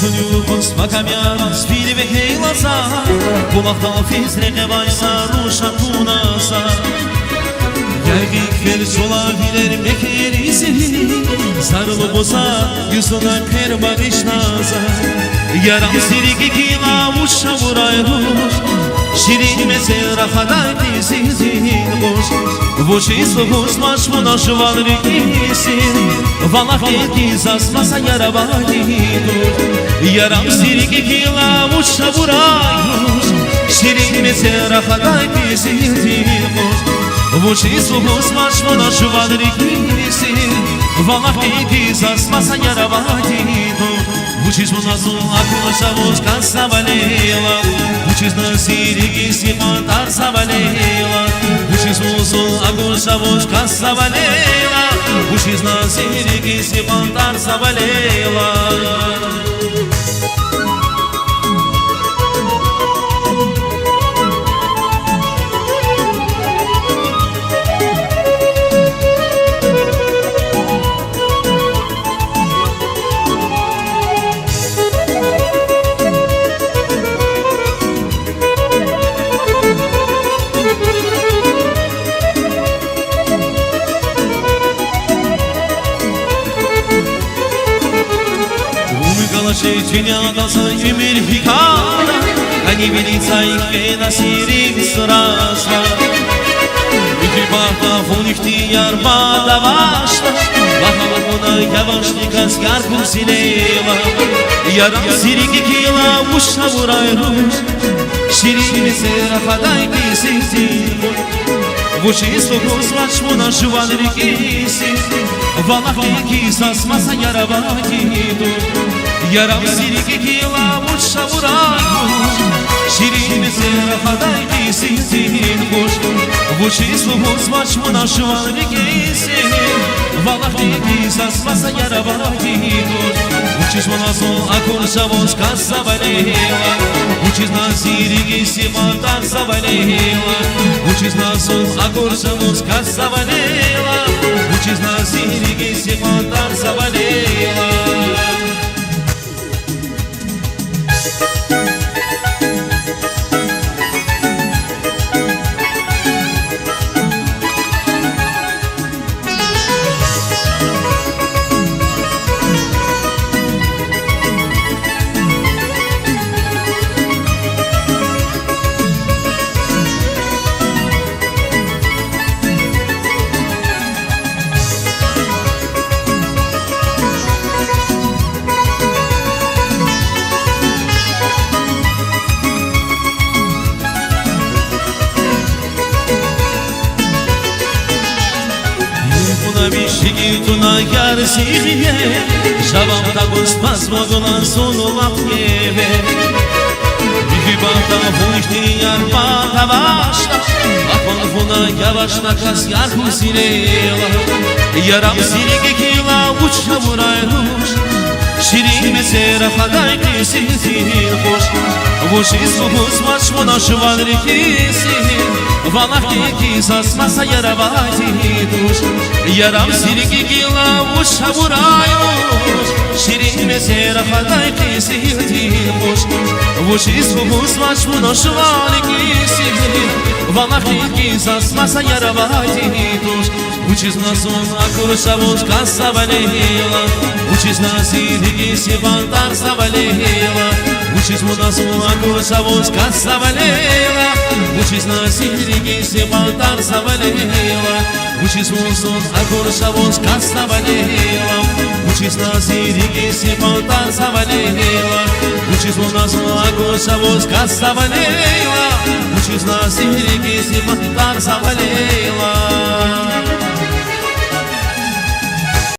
Kulübüz makamya spili ve heylasa Kulakta fizreke baysa ruşa tunasa Gergikler solabilir mekeri seni Sarılı boza yüzüne per bağışnaza Yaram sirgi kila uşa vurayruş Şirin mesela haday dizizin boş Vuşi soğuz maş buna şuval rikisin Valak elki zasmasa yarabali dur Yaram sirgi kila uşa vurayruş Şirin mesela haday dizizin boş Vuşi soğuz maş buna şuval rikisin Valak elki zasmasa yarabali dur Учись у нас акуша вошка заболела Учись на сириги симонтар заболела Учись у нас акуша вошка заболела Учись на сириги симонтар заболела Чинятся имель хикана Они велится их пена сирим срасла Bütün bahta ihtiyar bada başla Bahavatuna yavaşlık asker kursineva Yaram sirgi kila uşa vurayruş Şirin sera haday pisizin Vuşi soğuz maçmuna şuval rikisin Valak iki sasmasa yarabati dur Yaram sirgi kila uşa vurayruş Şirin sera haday pisizin Vuşi soğuz maçmuna şuval rikisin Valak iki sasmasa yarabati dur Учись у нас акуша вошка заболела Учись на сириги симонтар заболела Учись на акуша вошка заболела Учись на сириги симонтар заболела Тuna yar sihiye Şavam da guspas moduna sonu lapyeve Hibata bu ihtiyar bata başla Apon buna yavaşla kas yar kusinela Yaram sirgi kila uçla vurayruş Şirin mesera haday kisizin hoş Vuşi soğuz maç buna şuval rikisin Valak iki sasmasa yarabati duş Yaram sirgi kila uşa vurayruş Şirin mesera haday kisizin hoş Vuşi soğuz maç buna şuval rikisin Valak iki sasmasa yarabati duş Учись на сон акуша вошка заболела Учись на сириги симонтар заболела Учись на сон акуша вошка заболела Учись на сириги симонтар заболела Учись на сон акуша вошка заболела Учись на сириги симонтар заболела Учись на сон акуша вошка заболела Учись на сириги симонтар заболела